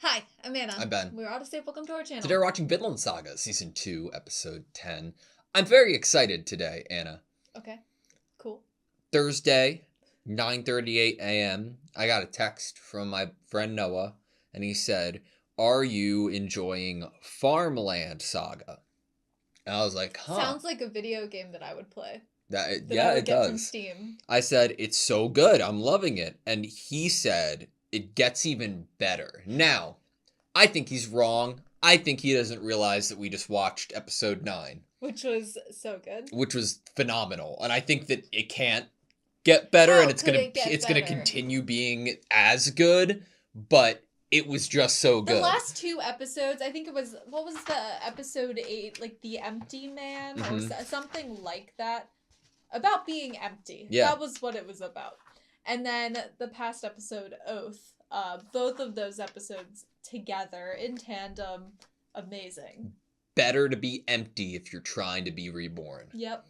Hi, I'm Anna. I'm Ben. We're AutoSave. Welcome to our channel. Today we're watching Vinland Saga, Season 2, Episode 10. I'm very excited today, Anna. Okay, cool. Thursday, 9:38 a.m., I got a text from my friend Noah, and he said, "Are you enjoying Farmland Saga?" And I was like, huh. Sounds like a video game that I would play. Yeah, I would it get from does. Steam. I said, "It's so good. I'm loving it." And he said, "It gets even better." Now, I think he's wrong. I think he doesn't realize that we just watched episode 9. Which was so good. Which was phenomenal. And I think that it can't get better, How and it's could gonna it get it's gonna better? continue being as good, but it was just so The good. last two episodes, I think it was, what was the episode 8, like The Empty Man, or something like that, about being empty. Yeah. That was what it was about. And then the past episode, Oath, both of those episodes together in tandem, amazing. Better to be empty if you're trying to be reborn. Yep.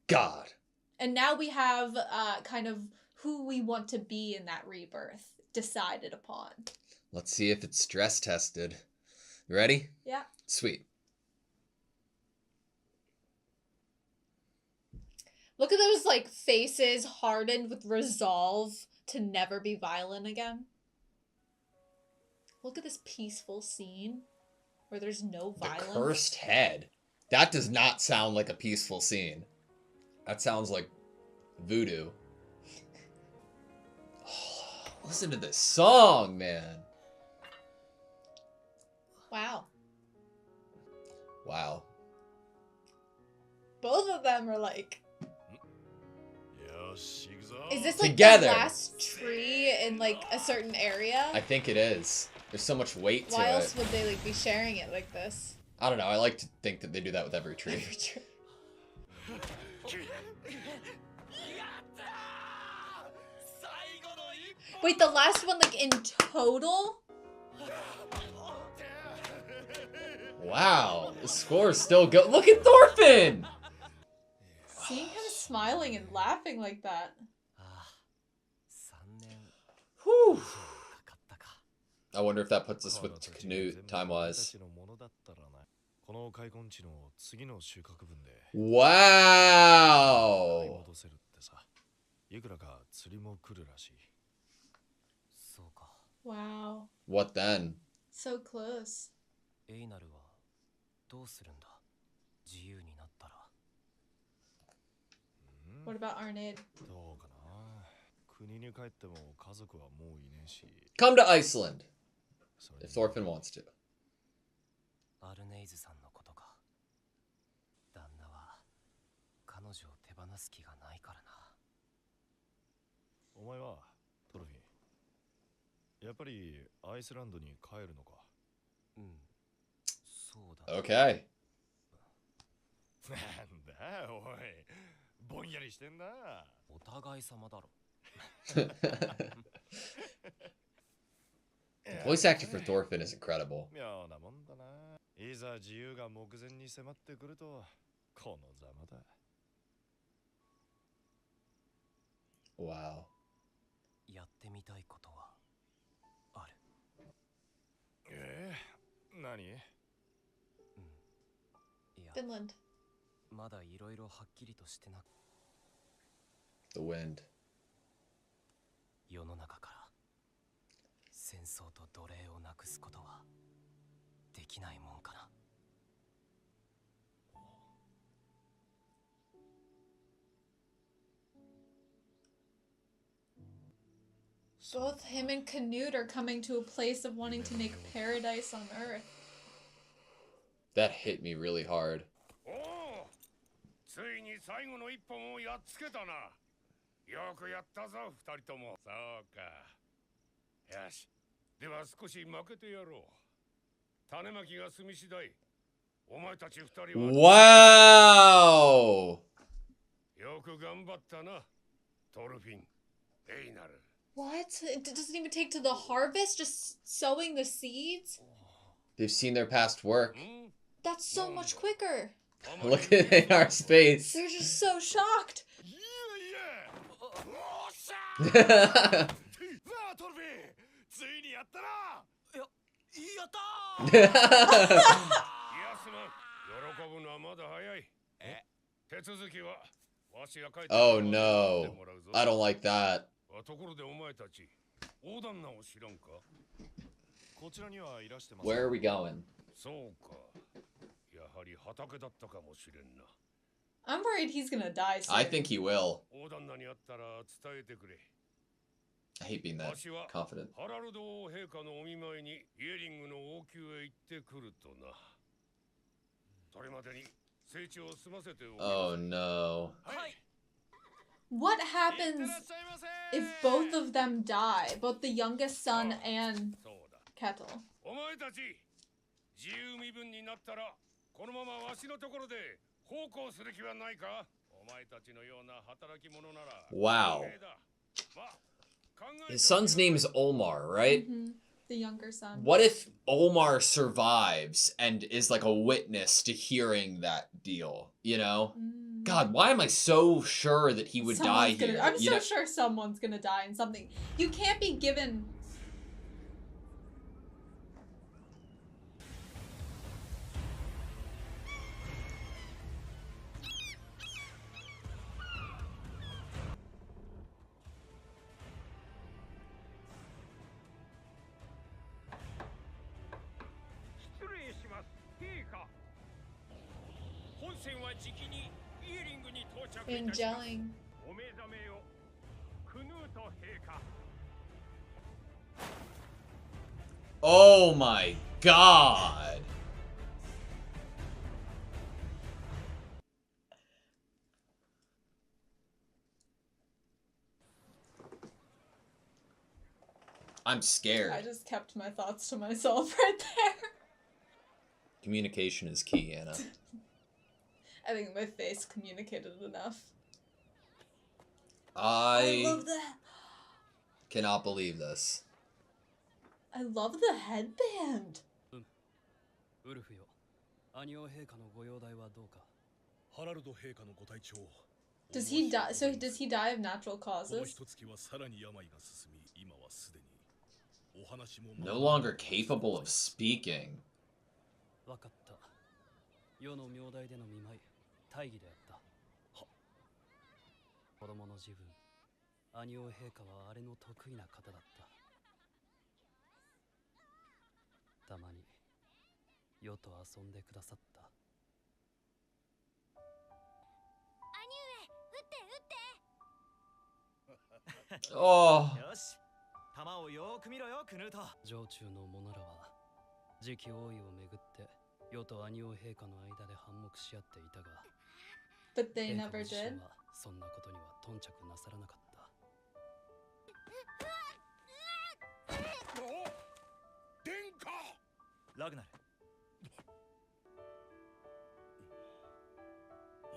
God. And now we have kind of who we want to be in that rebirth decided upon. Let's see if it's stress tested. You ready? Yeah. Sweet. Look at those, like, faces hardened with resolve to never be violent again. Look at this peaceful scene where there's no violence. The cursed head. That does not sound like a peaceful scene. That sounds like voodoo. Oh, listen to this song, man. Wow. Wow. Both of them are like... Is this like Together. the last tree in like a certain area? I think it is. There's so much weight to it. Why else would they like be sharing it like this? I don't know. I like to think that they do that with every tree. Every tree. Wait, the last one, like, in total? Wow. The score's still good. Look at Thorfinn! Seeing him smiling and laughing like that. Whew. I wonder if that puts us with Knut time-wise. Wow! Wow. What then? So close. What about Arnid? Come to Iceland! If Thorfinn wants to. Okay. The voice acting for Thorfinn is incredible. Wow. Finland. The wind. Both him and Knut are coming to a place of wanting to make paradise on Earth. That hit me really hard. Wow! What? It doesn't even take to the harvest? Just sowing the seeds? They've seen their past work. That's so much quicker. Look at our space. They're just so shocked. Oh no. I don't like that. Where are we going? I'm worried he's gonna die soon. I think he will. I hate being that confident. Oh no. What happens if both of them die? Both the youngest son and Kettle. Wow. His son's name is Omar, right? Mm-hmm. The younger son. What if Omar survives and is like a witness to hearing that deal, you know? God, why am I so sure that he would die here? I'm so sure someone's gonna die in something. You can't be given... And gelling. Oh my god. I'm scared. I just kept my thoughts to myself right there. Communication is key, Anna. I think my face communicated enough. I love that. Cannot believe this. I love the headband. Does he die? So does he die of natural causes? No longer capable of speaking. Oh. But they never did.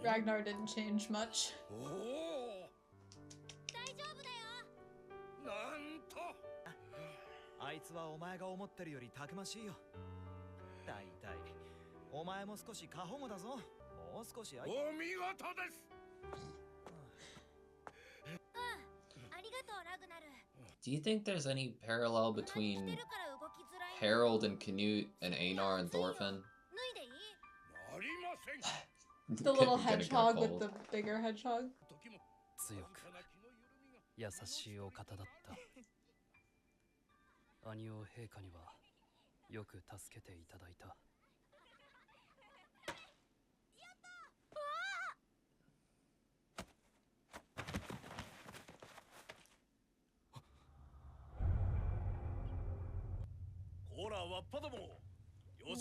Ragnar didn't change much. Do you think there's any parallel between Harold and Canute and Einar and Thorfinn? The little hedgehog with the bigger hedgehog.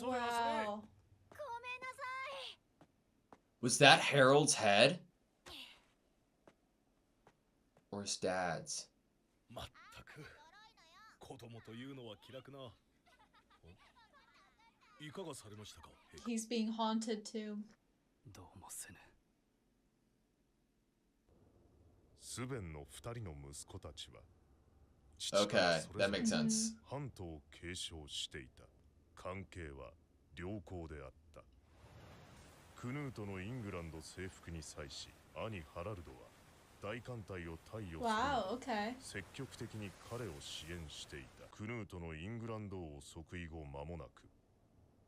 Wow. Was that Harold's head? Or his dad's? He's being haunted too. Okay, that makes sense. Wow, okay. 積極的に彼を支援していた。クヌートのイングランド王即位後間もなく、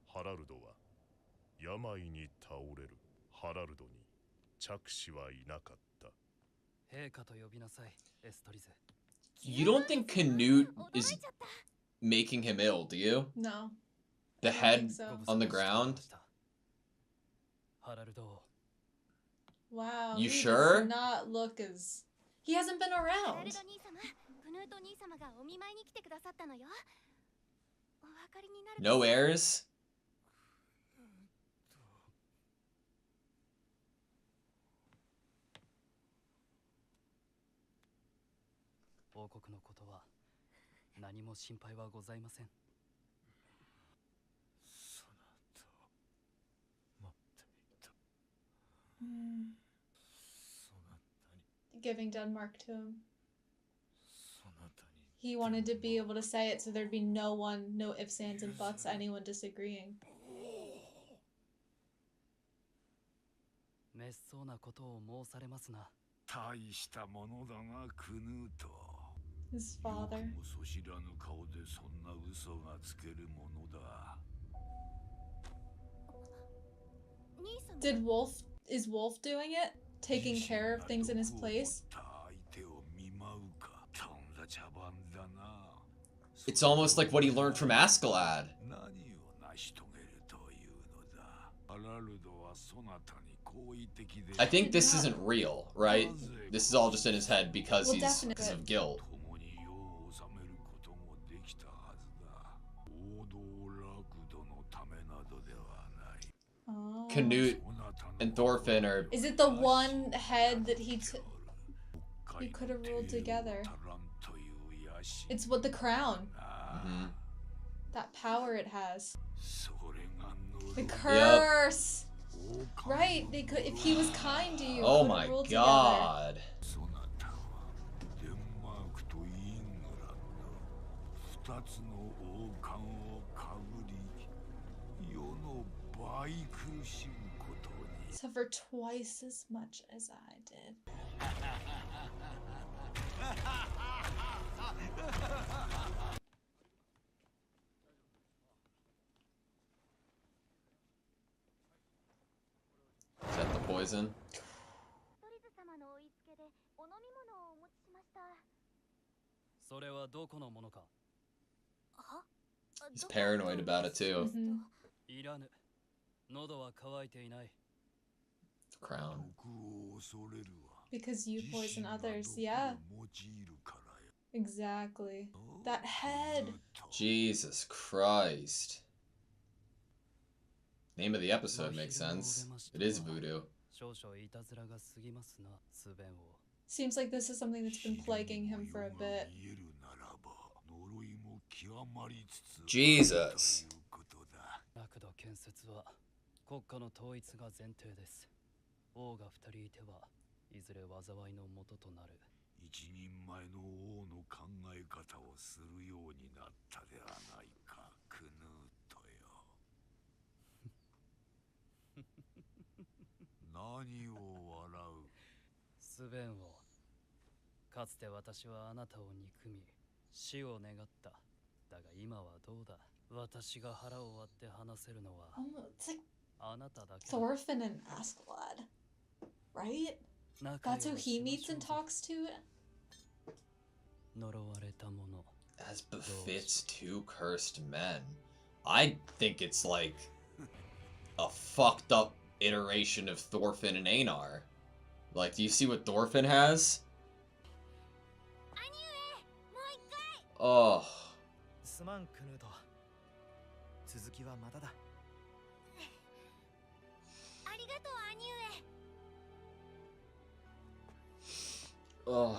ハラルドは病に倒れる。ハラルドに着手はいなかった。 You don't think Canute is making him ill, do you? No. The I don't head think so. on the ground? Wow. You he sure? does not look as... He hasn't been around. No heirs? Giving Denmark to him. He wanted to be able to say it so there'd be no ifs, ands, and buts, anyone disagreeing. His father. Is Wolf doing it? Taking care of things in his place? It's almost like what he learned from Askeladd. I think this isn't real, right? This is all just in his head because because of guilt. Oh. Canute and Thorfinn are... Is it the one head that he could have ruled together? It's what the crown. Mm-hmm. That power it has. The curse. Yep. Right. They could, if he was kind to you. Oh my god. Suffer twice as much as I did. Is that the poison? He's paranoid about it too. Mm-hmm. Crown. Because you poison others, yeah. Exactly. That head. Jesus Christ. Name of the episode makes sense. It is voodoo. Seems like this is something that's been plaguing him for a bit. Jesus. It's like Thorfinn and Askeladd, right? That's who he meets and talks to? As befits two cursed men. I think it's like a fucked up iteration of Thorfinn and Einar. Like, do you see what Thorfinn has? Oh. Oh.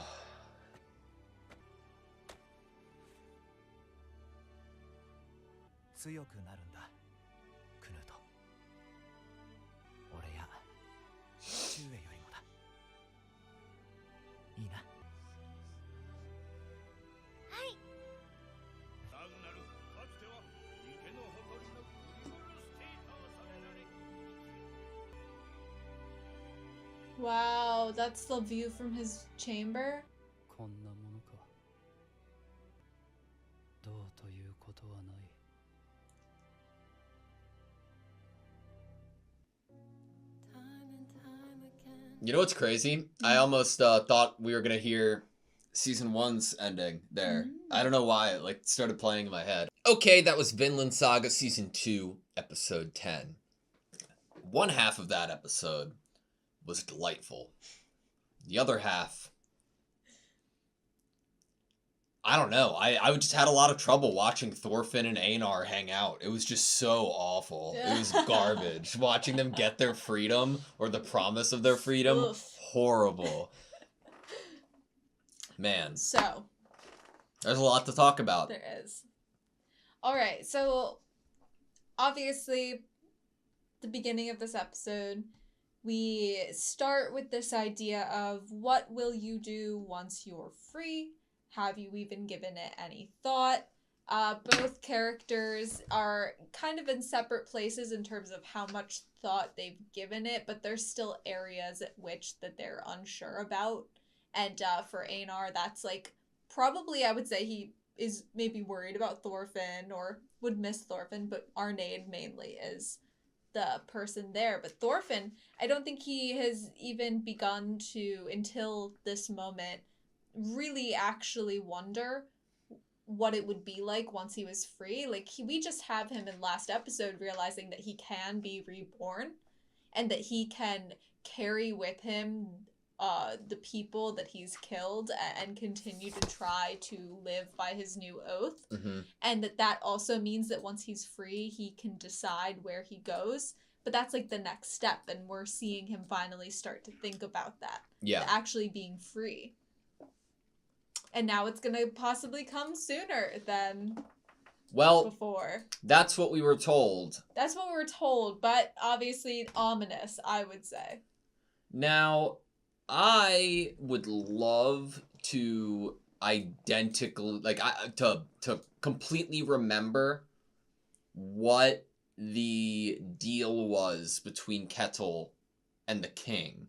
Wow, Oh, that's the view from his chamber? こんなものか。どうということはない。 You know what's crazy? I almost thought we were gonna hear season 1's ending there. I don't know why it like started playing in my head. Okay, that was Vinland Saga season 2, episode 10. One half of that episode was delightful. The other half, I don't know. I just had a lot of trouble watching Thorfinn and Einar hang out. It was just so awful. It was garbage. Watching them get their freedom or the promise of their freedom, Oof. horrible. Man, So, there's a lot to talk about. there is. Alright, so obviously, the beginning of this episode, we start with this idea of what will you do once you're free? Have you even given it any thought? Both characters are kind of in separate places in terms of how much thought they've given it, but there's still areas at which that they're unsure about. And for Einar, that's like, probably I would say he is maybe worried about Thorfinn or would miss Thorfinn, but Arnheid mainly is the person there. But Thorfinn, I don't think he has even begun to, until this moment, really actually wonder what it would be like once he was free. Like, we just have him in last episode realizing that he can be reborn and that he can carry with him the people that he's killed and continue to try to live by his new oath. Mm-hmm. And that also means that once he's free, he can decide where he goes. But that's like the next step, and we're seeing him finally start to think about that. Yeah. Actually being free. And now it's gonna possibly come sooner than before. That's what we were told. That's what we were told, but obviously ominous, I would say. Now, I would love to to completely remember what the deal was between Kettle and the king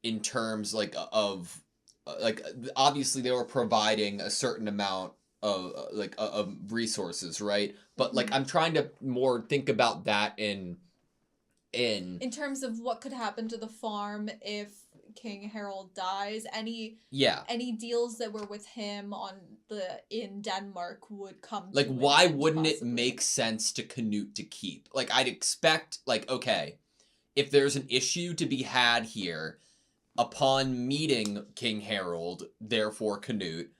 in terms of obviously they were providing a certain amount of resources, right? But like I'm trying to more think about that in terms of what could happen to the farm if King Harold dies. Any deals that were with him in Denmark would come to why wouldn't possibly. it make sense to Canute to keep? Like I'd expect okay, if there's an issue to be had here upon meeting King Harold, therefore Canute,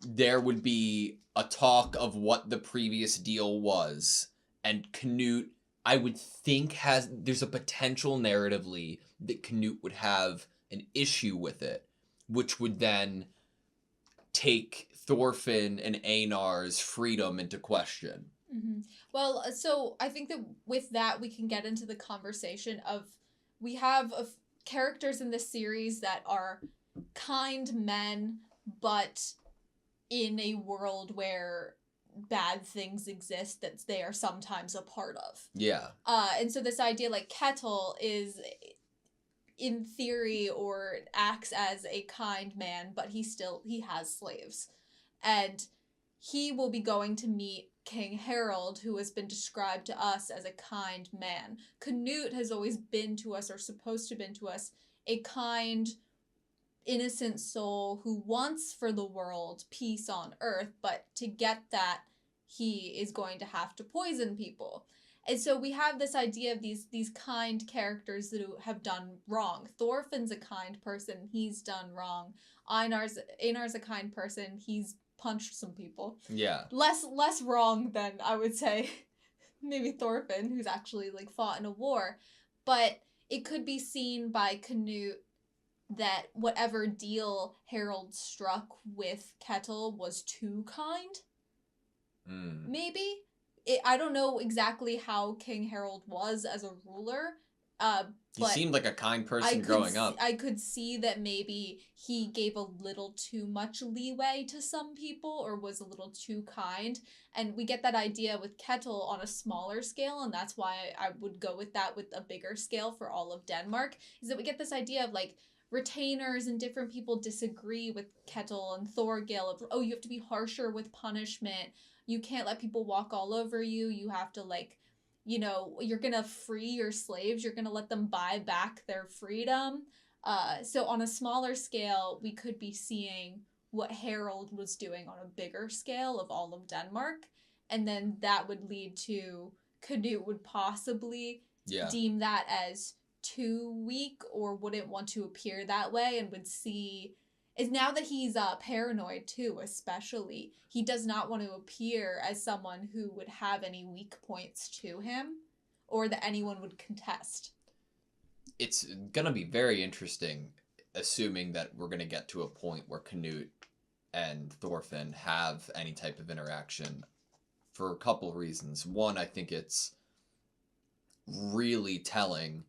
there would be a talk of what the previous deal was, and Canute, I would think, there's a potential narratively that Canute would have an issue with it, which would then take Thorfinn and Einar's freedom into question. Mm-hmm. Well, so I think that with that we can get into the conversation of, we have characters in this series that are kind men, but in a world where bad things exist that they are sometimes a part of. Yeah. And so this idea, like, Kettle is, in theory, or acts as a kind man, but he has slaves. And he will be going to meet King Harold, who has been described to us as a kind man. Canute has always been to us, or supposed to have been to us, a kind, innocent soul who wants for the world peace on earth, but to get that, he is going to have to poison people. And so we have this idea of these kind characters that have done wrong. Thorfinn's a kind person, he's done wrong. Einar's a kind person, he's punched some people. Yeah. Less wrong than, I would say, maybe Thorfinn, who's actually like fought in a war. But it could be seen by Canute that whatever deal Harold struck with Kettle was too kind. Maybe. I don't know exactly how King Harold was as a ruler. He but seemed like a kind person growing up. I could see that maybe he gave a little too much leeway to some people or was a little too kind. And we get that idea with Kettle on a smaller scale, and that's why I would go with that with a bigger scale for all of Denmark, is that we get this idea of like retainers and different people disagree with Kettle and Thorgil of, oh, you have to be harsher with punishment. You can't let people walk all over you. You have to like, you know, you're gonna free your slaves. You're gonna let them buy back their freedom. So on a smaller scale, we could be seeing what Harold was doing on a bigger scale of all of Denmark. And then that would lead to Canute would possibly deem that as too weak or wouldn't want to appear that way and would see is now that he's paranoid too, especially he does not want to appear as someone who would have any weak points to him or that anyone would contest. It's gonna be very interesting, assuming that we're gonna get to a point where Canute and Thorfinn have any type of interaction, for a couple of reasons. One, I think it's really telling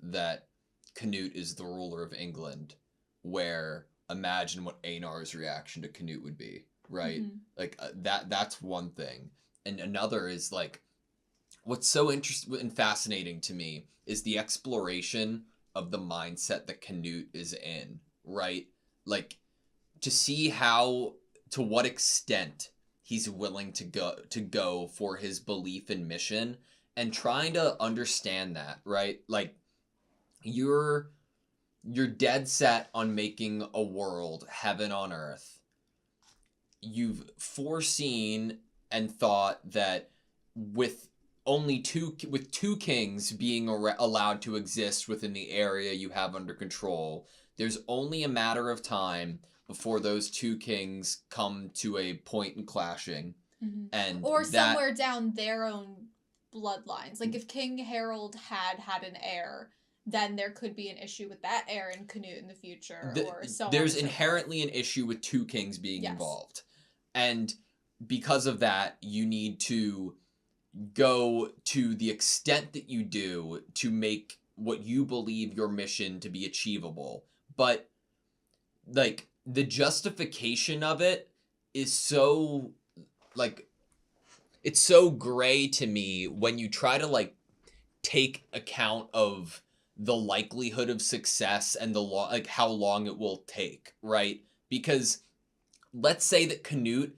that Canute is the ruler of England, where imagine what Einar's reaction to Canute would be, right? Mm-hmm. Like that's one thing. And another is like what's so interesting and fascinating to me is the exploration of the mindset that Canute is in, right? Like to see how, to what extent he's willing to go for his belief and mission, and trying to understand that, right? Like you're dead set on making a world, heaven on earth. You've foreseen and thought that with two kings being allowed to exist within the area you have under control, there's only a matter of time before those two kings come to a point in clashing. Mm-hmm. And or somewhere down their own bloodlines. Like if King Harold had an heir, then there could be an issue with that heir and Canute in the future, or so on. There's inherently an issue with two kings being involved. And because of that, you need to go to the extent that you do to make what you believe your mission to be achievable. But like the justification of it is so like it's so gray to me when you try to like take account of the likelihood of success and like how long it will take, right? Because let's say that Canute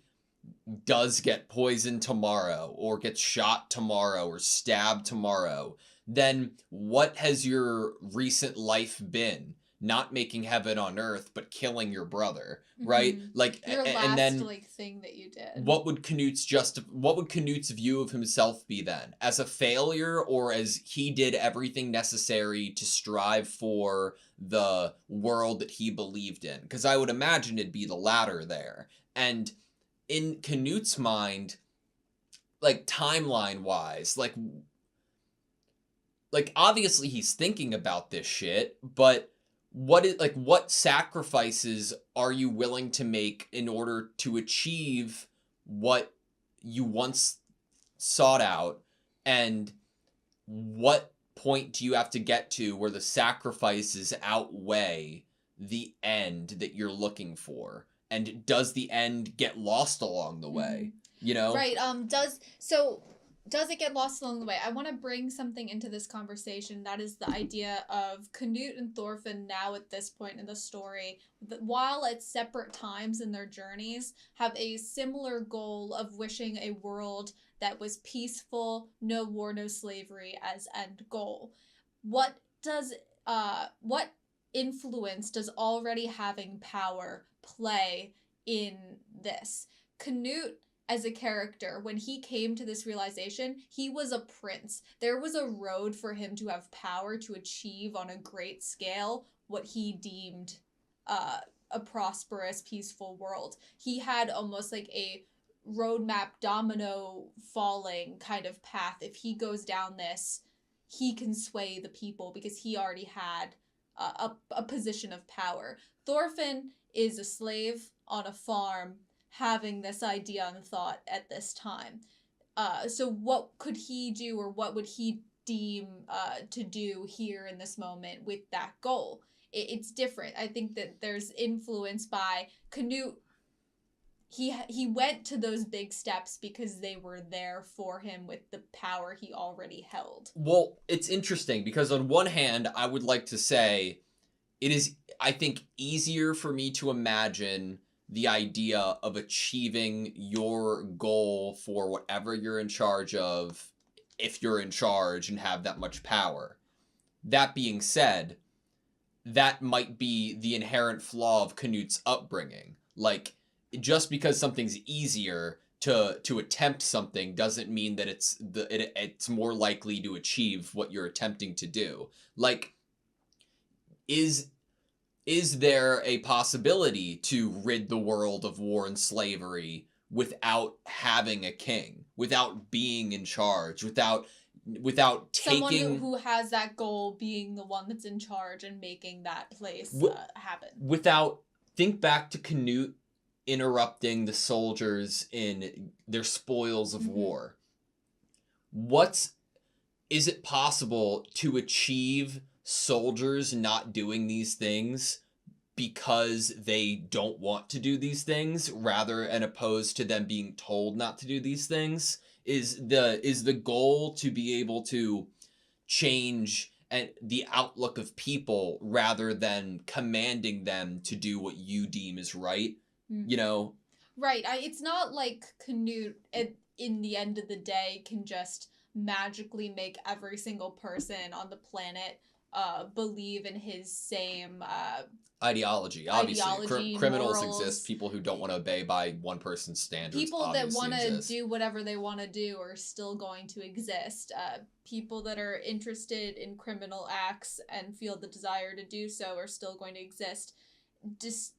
does get poisoned tomorrow or gets shot tomorrow or stabbed tomorrow, then what has your recent life been? Not making heaven on earth, but killing your brother, right? Mm-hmm. Like, your last and then like thing that you did. What would Canute's view of himself be then? As a failure, or as he did everything necessary to strive for the world that he believed in? Because I would imagine it'd be the latter there. And in Canute's mind, like timeline wise, like obviously he's thinking about this shit, but what sacrifices are you willing to make in order to achieve what you once sought out? And what point do you have to get to where the sacrifices outweigh the end that you're looking for? And does the end get lost along the way? Mm-hmm. You know? Right. Does it get lost along the way? I want to bring something into this conversation. That is the idea of Canute and Thorfinn now at this point in the story, while at separate times in their journeys, have a similar goal of wishing a world that was peaceful, no war, no slavery as end goal. What influence does already having power play in this? Canute, as a character, when he came to this realization, he was a prince. There was a road for him to have power to achieve on a great scale what he deemed a prosperous, peaceful world. He had almost like a roadmap, domino falling kind of path. If he goes down this, he can sway the people because he already had a position of power. Thorfinn is a slave on a farm, having this idea and thought at this time. So what could he do, or what would he deem to do here in this moment with that goal. It's different. I think that there's influence by Canute. He went to those big steps because they were there for him with the power he already held. Well, it's interesting because on one hand, I would like to say it is, I think, easier for me to imagine the idea of achieving your goal for whatever you're in charge of if you're in charge and have that much power. That being said, that might be the inherent flaw of Canute's upbringing. Like, just because something's easier to attempt something doesn't mean that it's more likely to achieve what you're attempting to do. Like, is there a possibility to rid the world of war and slavery without having a king, without being in charge, without taking someone who has that goal being the one that's in charge and making that place happen? Without, think back to Canute interrupting the soldiers in their spoils of war. Is it possible to achieve soldiers not doing these things because they don't want to do these things rather and opposed to them being told not to do these things? Is the goal to be able to change the outlook of people rather than commanding them to do what you deem is right? You know? Right. It's not like Canute, in the end of the day, can just magically make every single person on the planet believe in his same ideology. Obviously, criminals morals. exist. People who don't want to obey by one person's standards. People that want to do whatever they want to do are still going to exist. People that are interested in criminal acts and feel the desire to do so are still going to exist. Just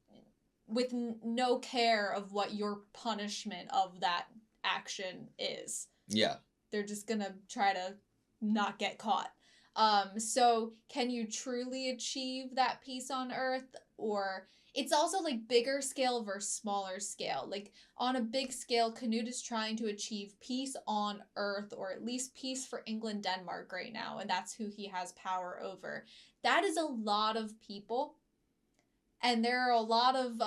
with no care of what your punishment of that action is. Yeah. They're just gonna try to not get caught. So can you truly achieve that peace on Earth? Or it's also like bigger scale versus smaller scale. Like on a big scale, Canute is trying to achieve peace on Earth, or at least peace for England, Denmark right now, and that's who he has power over. That is a lot of people. And there are a lot of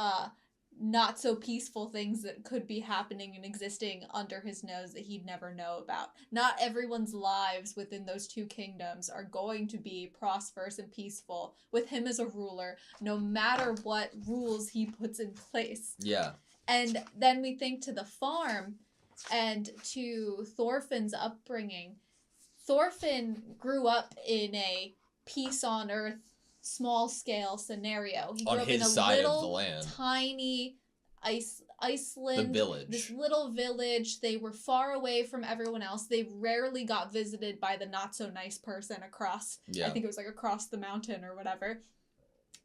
not so peaceful things that could be happening and existing under his nose that he'd never know about. Not everyone's lives within those two kingdoms are going to be prosperous and peaceful with him as a ruler, no matter what rules he puts in place. Yeah. And then we think to the farm and to Thorfinn's upbringing. Thorfinn grew up in a peace on earth, small scale scenario. He grew on up his in a side little, of the land, tiny Iceland, the village. This little village. They were far away from everyone else. They rarely got visited by the not so nice person across. Yeah. I think it was like across the mountain or whatever.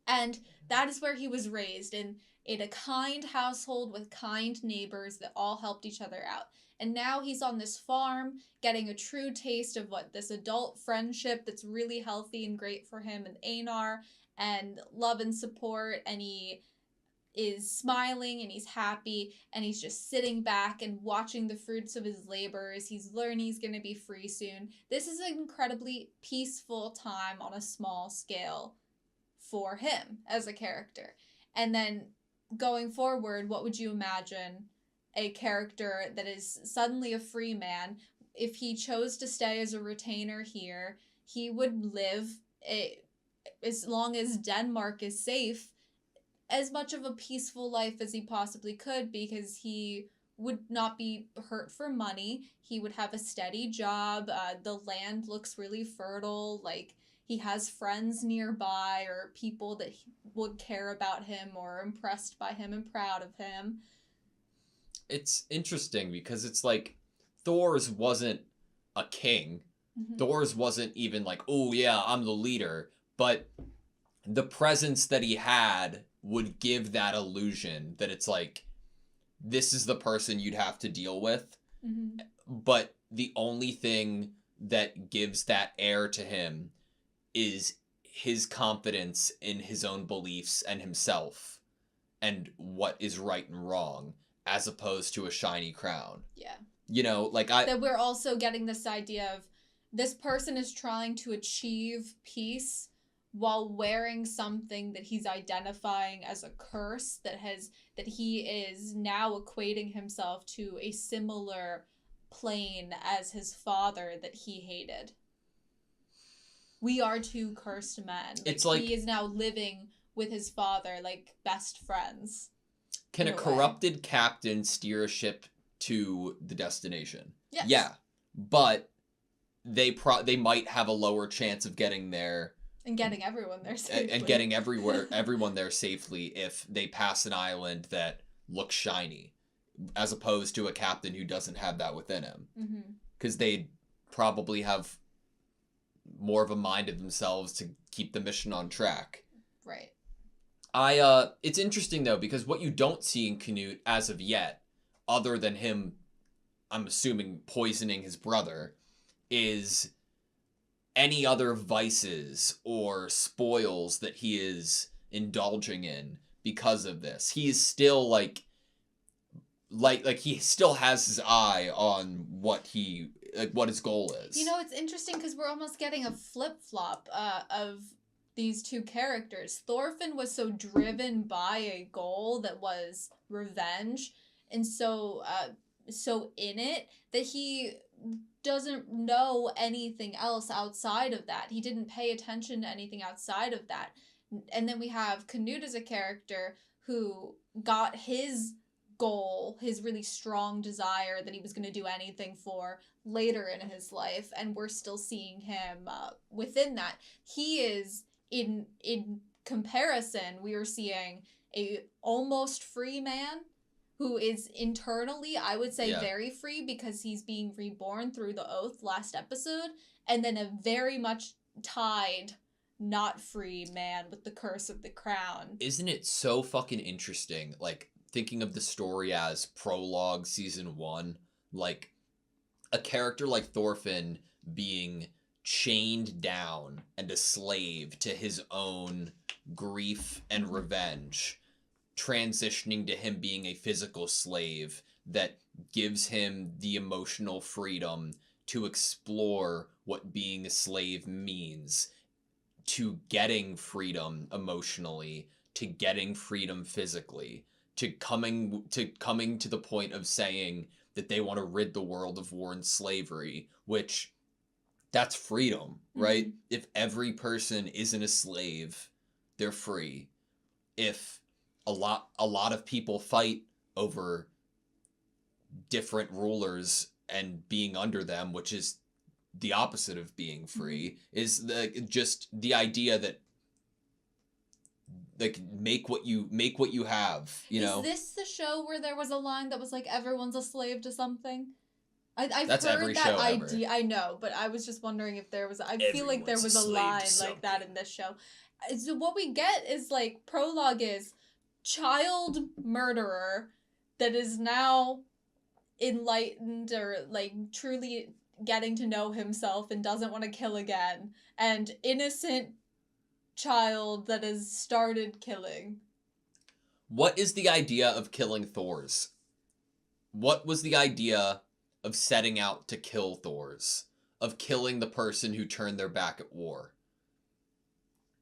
And that is where he was raised, in a kind household with kind neighbors that all helped each other out. And now he's on this farm getting a true taste of what this adult friendship that's really healthy and great for him and Einar, and love and support, and he is smiling and he's happy and he's just sitting back and watching the fruits of his labors. He's learning he's going to be free soon. This is an incredibly peaceful time on a small scale for him as a character. And then going forward, what would you imagine a character that is suddenly a free man? If he chose to stay as a retainer here, he would live, as long as Denmark is safe, as much of a peaceful life as he possibly could, because he would not be hurt for money. He would have a steady job. The land looks really fertile. Like, he has friends nearby, or people that would care about him or are impressed by him and proud of him. It's interesting because it's like Thor's wasn't a king. Mm-hmm. Thor's wasn't even like, oh yeah, I'm the leader. But the presence that he had would give that illusion that it's like, this is the person you'd have to deal with. Mm-hmm. But the only thing that gives that air to him is his confidence in his own beliefs and himself and what is right and wrong, as opposed to a shiny crown. Yeah. You know, like that we're also getting this idea of this person is trying to achieve peace while wearing something that he's identifying as a curse that he is now equating himself to a similar plane as his father that he hated. We are two cursed men. It's like he is now living with his father like best friends. Can a corrupted captain steer a ship to the destination? Yes. Yeah, but they might have a lower chance of getting there and getting everyone there safely. And getting everyone there safely if they pass an island that looks shiny, as opposed to a captain who doesn't have that within him. Because they'd probably have more of a mind of themselves to keep the mission on track. Right. It's interesting though, because what you don't see in Canute as of yet, other than him, I'm assuming, poisoning his brother, is any other vices or spoils that he is indulging in because of this. He's still like he still has his eye on what his goal is. You know, it's interesting because we're almost getting a flip-flop of these two characters. Thorfinn was so driven by a goal that was revenge, and so in it that he doesn't know anything else outside of that. He didn't pay attention to anything outside of that. And then we have Canute as a character who got his goal, his really strong desire that he was going to do anything for later in his life, and we're still seeing him within that. He is, in comparison, we are seeing a almost free man who is internally, I would say, very free because he's being reborn through the oath last episode, and then a very much tied, not free man with the curse of the crown. Isn't it so fucking interesting, like, thinking of the story as prologue season 1, like, a character like Thorfinn being chained down and a slave to his own grief and revenge, transitioning to him being a physical slave that gives him the emotional freedom to explore what being a slave means, to getting freedom emotionally, to getting freedom physically, to coming to the point of saying that they want to rid the world of war and slavery, which that's freedom, right? If every person isn't a slave, they're free. If a lot of people fight over different rulers and being under them, which is the opposite of being free, is just the idea that, like, make what you have, you know? Is this the show where there was a line that was like, everyone's a slave to something? I've That's heard every that show idea. ever. I know, but I was just wondering if there was. I feel like there was a line like that in this show. So what we get is, like, prologue is child murderer that is now enlightened or, like, truly getting to know himself and doesn't want to kill again, and innocent child that has started killing. What is the idea of killing Thors? What was the idea of setting out to kill Thors? Of killing the person who turned their back at war?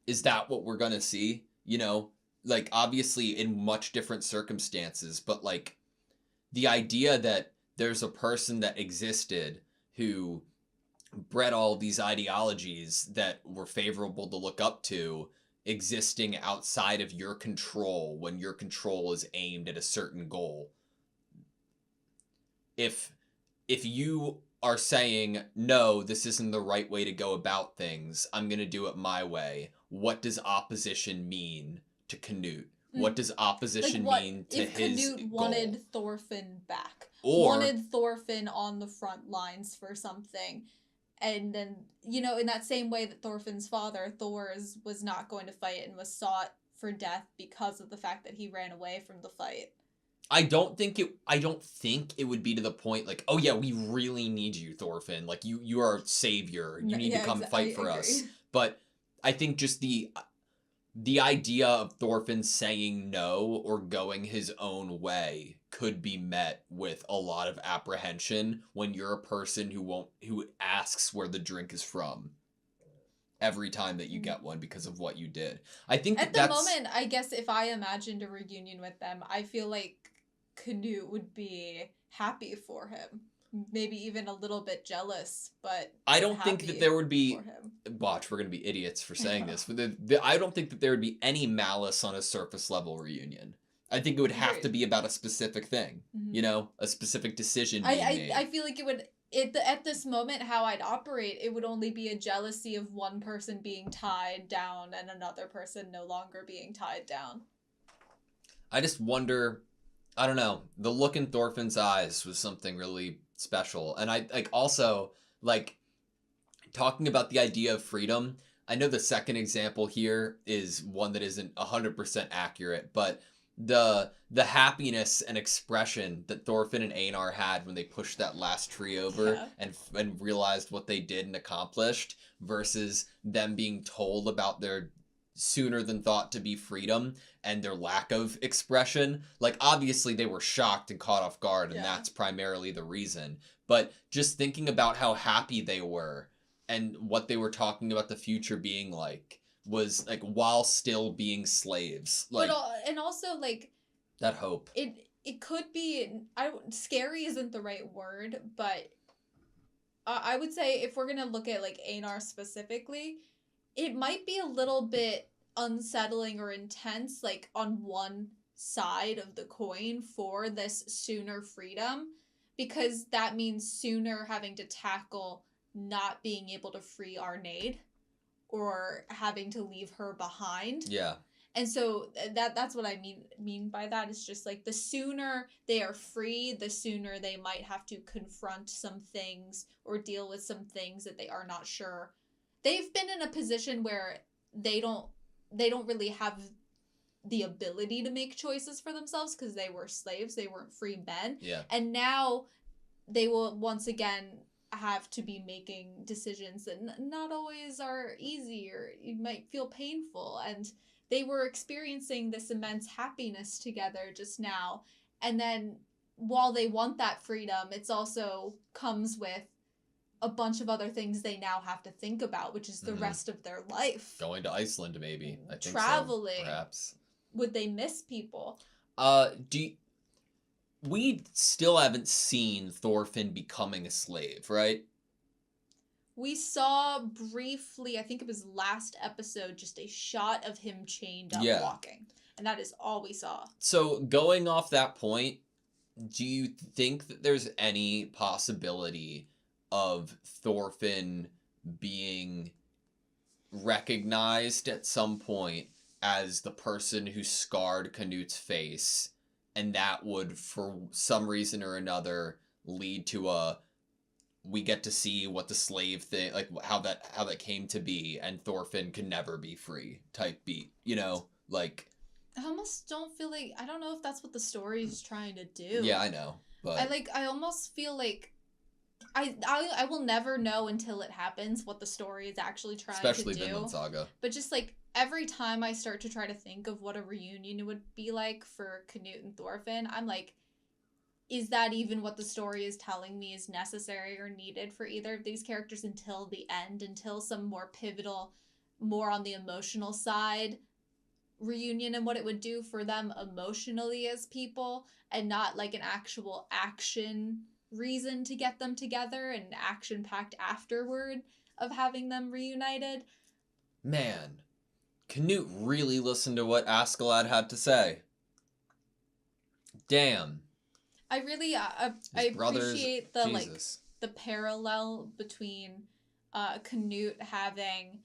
Is that what we're gonna see? You know, like, obviously in much different circumstances, but, like, the idea that there's a person that existed who bred all these ideologies that were favorable to look up to, existing outside of your control when your control is aimed at a certain goal. If you are saying, no, this isn't the right way to go about things, I'm going to do it my way, what does opposition mean to Canute? What does opposition mean to his Canute goal? wanted Thorfinn back? Or wanted Thorfinn on the front lines for something. And then, you know, in that same way that Thorfinn's father, Thors, was not going to fight and was sought for death because of the fact that he ran away from the fight. I don't think it would be to the point like, oh yeah, we really need you, Thorfinn. Like, you are our savior. You need to come fight for us. But I think just the idea of Thorfinn saying no or going his own way could be met with a lot of apprehension when you're a person who asks where the drink is from every time that you get one because of what you did. I think at the moment, I guess if I imagined a reunion with them, I feel like Canute would be happy for him. Maybe even a little bit jealous, but I don't think that there would be. for him. Watch, we're gonna be idiots for saying this, but I don't think that there would be any malice on a surface level reunion. I think it would have to be about a specific thing, you know, a specific decision being made. I feel like it would. At this moment, how I'd operate, it would only be a jealousy of one person being tied down and another person no longer being tied down. I just wonder. I don't know. The look in Thorfinn's eyes was something really special. And I also talking about the idea of freedom. I know the second example here is one that isn't 100% accurate, but the happiness and expression that Thorfinn and Einar had when they pushed that last tree over and realized what they did and accomplished versus them being told about their sooner than thought to be freedom and their lack of expression. Like, obviously they were shocked and caught off guard, and that's primarily the reason. But just thinking about how happy they were and what they were talking about the future being like was like while still being slaves. Like, and also like that hope. It could be scary isn't the right word, but I would say if we're gonna look at like Einar specifically, it might be a little bit unsettling or intense, like on one side of the coin for this sooner freedom, because that means sooner having to tackle not being able to free Arnade or having to leave her behind. Yeah. And so that's what I mean by that. Is just like the sooner they are free, the sooner they might have to confront some things or deal with some things that they are not sure. They've been in a position where they don't really have the ability to make choices for themselves because they were slaves, they weren't free men. Yeah. And now they will once again have to be making decisions that not always are easy, or you might feel painful. And they were experiencing this immense happiness together just now. And then while they want that freedom, it's also comes with a bunch of other things they now have to think about, which is the rest of their life. Going to Iceland, maybe. I think traveling. So, perhaps. Would they miss people? We still haven't seen Thorfinn becoming a slave, right? We saw briefly, I think it was last episode, just a shot of him chained up walking. And that is all we saw. So going off that point, do you think that there's any possibility of Thorfinn being recognized at some point as the person who scarred Canute's face, and that would, for some reason or another, lead to we get to see what the slave thing, like how that came to be, and Thorfinn can never be free type beat, you know? Like, I almost don't feel like, I don't know if that's what the story is trying to do. Yeah, I know, but I almost feel like I will never know until it happens what the story is actually trying to do. Especially Vinland Saga. But just like every time I start to try to think of what a reunion would be like for Canute and Thorfinn, I'm like, is that even what the story is telling me is necessary or needed for either of these characters until the end, until some more pivotal, more on the emotional side reunion and what it would do for them emotionally as people, and not like an actual action reason to get them together and action packed afterward of having them reunited. Man, Canute really listened to what Askeladd had to say. Damn. I really I appreciate the the parallel between Canute having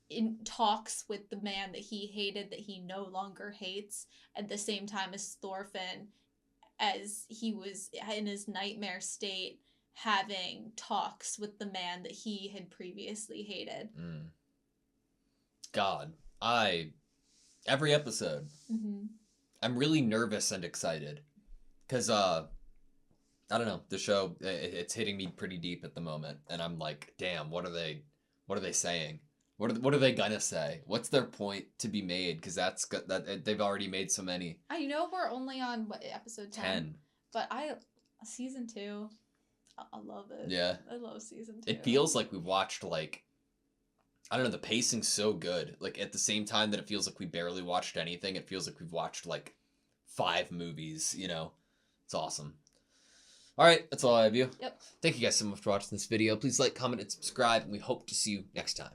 in talks with the man that he hated that he no longer hates, at the same time as Thorfinn, as he was in his nightmare state, having talks with the man that he had previously hated. God, every episode, I'm really nervous and excited. Because, I don't know, the show, it's hitting me pretty deep at the moment. And I'm like, damn, what are they saying? What are they gonna say? What's their point to be made? Because that they've already made so many. I know we're only on, episode 10? 10. But season 2, I love it. Yeah. I love season 2. It feels like we've watched, like, I don't know, the pacing's so good. Like, at the same time that it feels like we barely watched anything, it feels like we've watched, like, 5 movies, you know? It's awesome. All right, that's all I have you. Yep. Thank you guys so much for watching this video. Please like, comment, and subscribe, and we hope to see you next time.